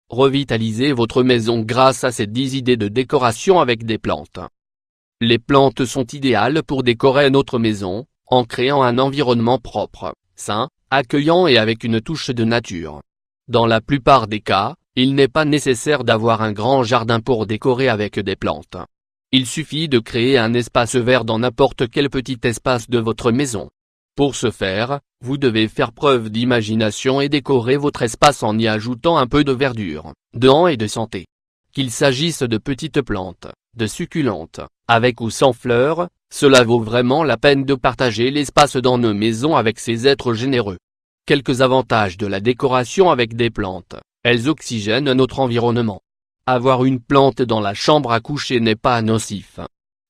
Revitalisez votre maison grâce à ces 10 idées de décoration avec des plantes. Les plantes sont idéales pour décorer notre maison, en créant un environnement propre, sain, accueillant et avec une touche de nature. Dans la plupart des cas, il n'est pas nécessaire d'avoir un grand jardin pour décorer avec des plantes. Il suffit de créer un espace vert dans n'importe quel petit espace de votre maison. Pour ce faire, vous devez faire preuve d'imagination et décorer votre espace en y ajoutant un peu de verdure, dedans et de santé. Qu'il s'agisse de petites plantes, de succulentes, avec ou sans fleurs, cela vaut vraiment la peine de partager l'espace dans nos maisons avec ces êtres généreux. Quelques avantages de la décoration avec des plantes: elles oxygènent notre environnement. Avoir une plante dans la chambre à coucher n'est pas nocif.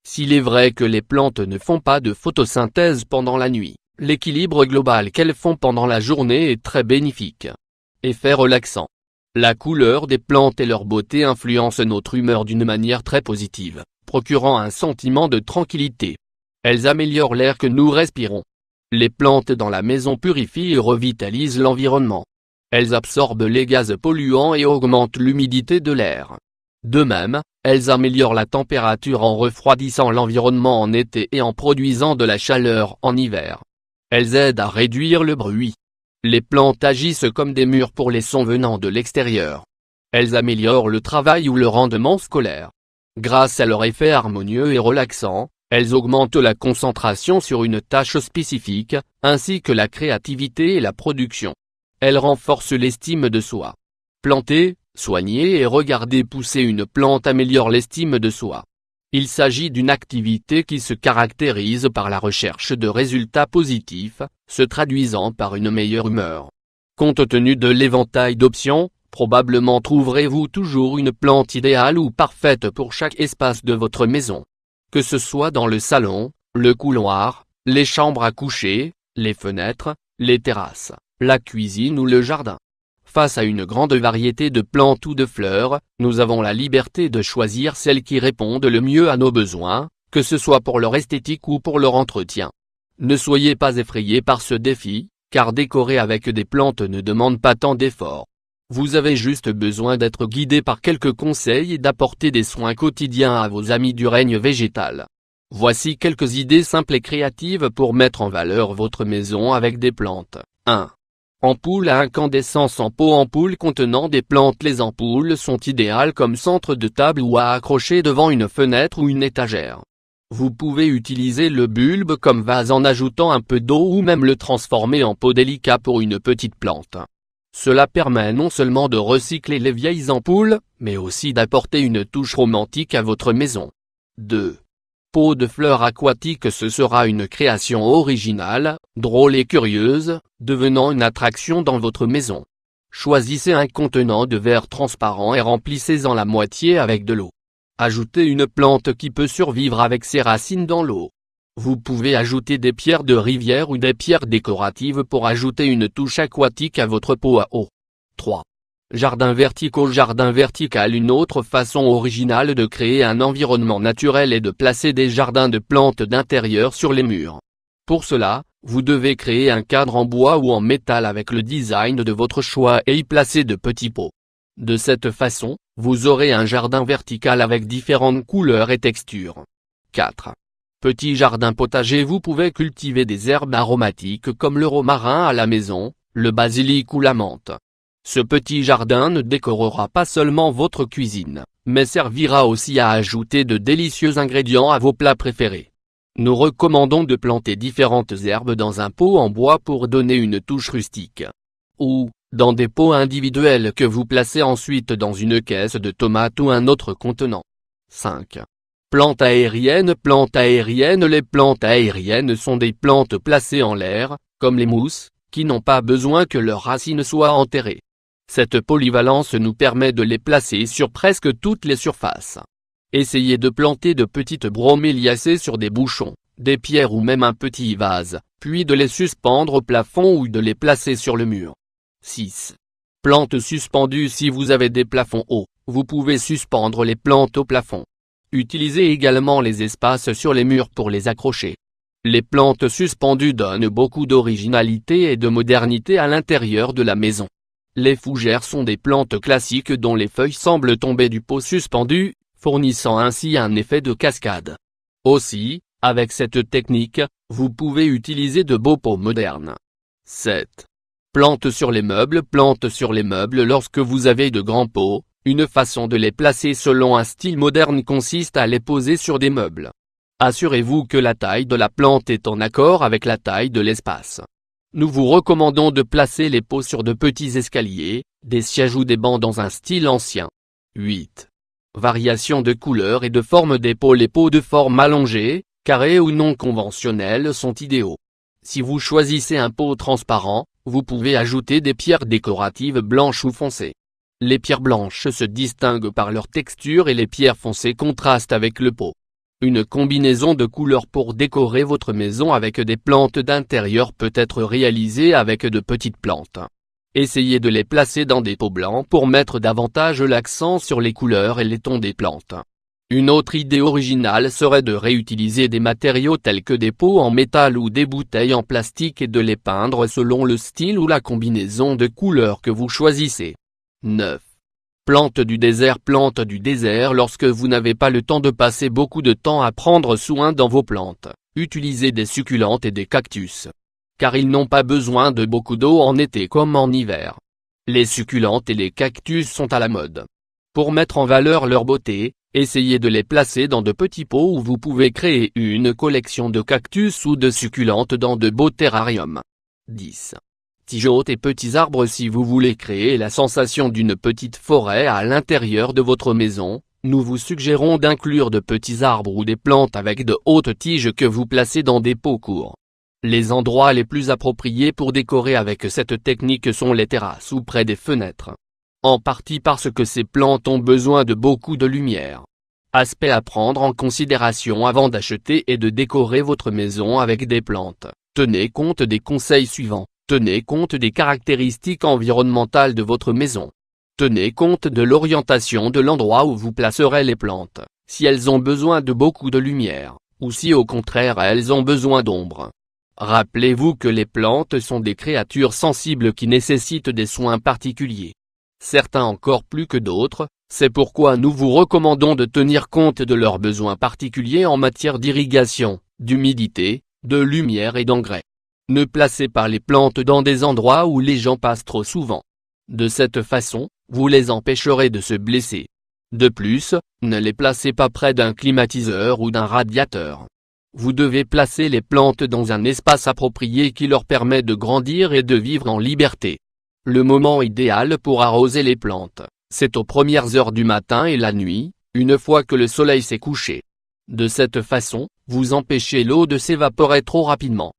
S'il est vrai que les plantes ne font pas de photosynthèse pendant la nuit, l'équilibre global qu'elles font pendant la journée est très bénéfique. Effet relaxant. La couleur des plantes et leur beauté influencent notre humeur d'une manière très positive, procurant un sentiment de tranquillité. Elles améliorent l'air que nous respirons. Les plantes dans la maison purifient et revitalisent l'environnement. Elles absorbent les gaz polluants et augmentent l'humidité de l'air. De même, elles améliorent la température en refroidissant l'environnement en été et en produisant de la chaleur en hiver. Elles aident à réduire le bruit. Les plantes agissent comme des murs pour les sons venant de l'extérieur. Elles améliorent le travail ou le rendement scolaire. Grâce à leur effet harmonieux et relaxant, elles augmentent la concentration sur une tâche spécifique, ainsi que la créativité et la production. Elles renforcent l'estime de soi. Planter, soigner et regarder pousser une plante améliore l'estime de soi. Il s'agit d'une activité qui se caractérise par la recherche de résultats positifs, se traduisant par une meilleure humeur. Compte tenu de l'éventail d'options, probablement trouverez-vous toujours une plante idéale ou parfaite pour chaque espace de votre maison. Que ce soit dans le salon, le couloir, les chambres à coucher, les fenêtres, les terrasses, la cuisine ou le jardin. Face à une grande variété de plantes ou de fleurs, nous avons la liberté de choisir celles qui répondent le mieux à nos besoins, que ce soit pour leur esthétique ou pour leur entretien. Ne soyez pas effrayés par ce défi, car décorer avec des plantes ne demande pas tant d'efforts. Vous avez juste besoin d'être guidé par quelques conseils et d'apporter des soins quotidiens à vos amis du règne végétal. Voici quelques idées simples et créatives pour mettre en valeur votre maison avec des plantes. 1. Ampoule à incandescence en pot. Ampoule contenant des plantes. Les ampoules sont idéales comme centre de table ou à accrocher devant une fenêtre ou une étagère. Vous pouvez utiliser le bulbe comme vase en ajoutant un peu d'eau ou même le transformer en pot délicat pour une petite plante. Cela permet non seulement de recycler les vieilles ampoules, mais aussi d'apporter une touche romantique à votre maison. 2. Pot de fleurs aquatiques. Ce sera une création originale, drôle et curieuse, devenant une attraction dans votre maison. Choisissez un contenant de verre transparent et remplissez-en la moitié avec de l'eau. Ajoutez une plante qui peut survivre avec ses racines dans l'eau. Vous pouvez ajouter des pierres de rivière ou des pierres décoratives pour ajouter une touche aquatique à votre pot à eau. 3. Jardin vertical. Jardin vertical. Une autre façon originale de créer un environnement naturel est de placer des jardins de plantes d'intérieur sur les murs. Pour cela, vous devez créer un cadre en bois ou en métal avec le design de votre choix et y placer de petits pots. De cette façon, vous aurez un jardin vertical avec différentes couleurs et textures. 4. Petit jardin potager. Vous pouvez cultiver des herbes aromatiques comme le romarin à la maison, le basilic ou la menthe. Ce petit jardin ne décorera pas seulement votre cuisine, mais servira aussi à ajouter de délicieux ingrédients à vos plats préférés. Nous recommandons de planter différentes herbes dans un pot en bois pour donner une touche rustique. Ou, dans des pots individuels que vous placez ensuite dans une caisse de tomates ou un autre contenant. 5. Plantes aériennes. Plantes aériennes. Les plantes aériennes sont des plantes placées en l'air, comme les mousses, qui n'ont pas besoin que leurs racines soient enterrées. Cette polyvalence nous permet de les placer sur presque toutes les surfaces. Essayez de planter de petites broméliacées sur des bouchons, des pierres ou même un petit vase, puis de les suspendre au plafond ou de les placer sur le mur. 6. Plantes suspendues. Si vous avez des plafonds hauts, vous pouvez suspendre les plantes au plafond. Utilisez également les espaces sur les murs pour les accrocher. Les plantes suspendues donnent beaucoup d'originalité et de modernité à l'intérieur de la maison. Les fougères sont des plantes classiques dont les feuilles semblent tomber du pot suspendu, fournissant ainsi un effet de cascade. Aussi, avec cette technique, vous pouvez utiliser de beaux pots modernes. 7. Plantes sur les meubles. Plantes sur les meubles. Lorsque vous avez de grands pots, une façon de les placer selon un style moderne consiste à les poser sur des meubles. Assurez-vous que la taille de la plante est en accord avec la taille de l'espace. Nous vous recommandons de placer les pots sur de petits escaliers, des sièges ou des bancs dans un style ancien. 8. Variation de couleur et de forme des pots. Les pots de forme allongée, carrés ou non conventionnels sont idéaux. Si vous choisissez un pot transparent, vous pouvez ajouter des pierres décoratives blanches ou foncées. Les pierres blanches se distinguent par leur texture et les pierres foncées contrastent avec le pot. Une combinaison de couleurs pour décorer votre maison avec des plantes d'intérieur peut être réalisée avec de petites plantes. Essayez de les placer dans des pots blancs pour mettre davantage l'accent sur les couleurs et les tons des plantes. Une autre idée originale serait de réutiliser des matériaux tels que des pots en métal ou des bouteilles en plastique et de les peindre selon le style ou la combinaison de couleurs que vous choisissez. 9. Plantes du désert. Plantes du désert. Lorsque vous n'avez pas le temps de passer beaucoup de temps à prendre soin dans vos plantes, utilisez des succulentes et des cactus. Car ils n'ont pas besoin de beaucoup d'eau en été comme en hiver. Les succulentes et les cactus sont à la mode. Pour mettre en valeur leur beauté, essayez de les placer dans de petits pots où vous pouvez créer une collection de cactus ou de succulentes dans de beaux terrariums. 10. Tiges hautes et petits arbres. Si vous voulez créer la sensation d'une petite forêt à l'intérieur de votre maison, nous vous suggérons d'inclure de petits arbres ou des plantes avec de hautes tiges que vous placez dans des pots courts. Les endroits les plus appropriés pour décorer avec cette technique sont les terrasses ou près des fenêtres. En partie parce que ces plantes ont besoin de beaucoup de lumière. Aspect à prendre en considération avant d'acheter et de décorer votre maison avec des plantes. Tenez compte des conseils suivants. Tenez compte des caractéristiques environnementales de votre maison. Tenez compte de l'orientation de l'endroit où vous placerez les plantes, si elles ont besoin de beaucoup de lumière, ou si au contraire elles ont besoin d'ombre. Rappelez-vous que les plantes sont des créatures sensibles qui nécessitent des soins particuliers. Certains encore plus que d'autres, c'est pourquoi nous vous recommandons de tenir compte de leurs besoins particuliers en matière d'irrigation, d'humidité, de lumière et d'engrais. Ne placez pas les plantes dans des endroits où les gens passent trop souvent. De cette façon, vous les empêcherez de se blesser. De plus, ne les placez pas près d'un climatiseur ou d'un radiateur. Vous devez placer les plantes dans un espace approprié qui leur permet de grandir et de vivre en liberté. Le moment idéal pour arroser les plantes, c'est aux premières heures du matin et la nuit, une fois que le soleil s'est couché. De cette façon, vous empêchez l'eau de s'évaporer trop rapidement.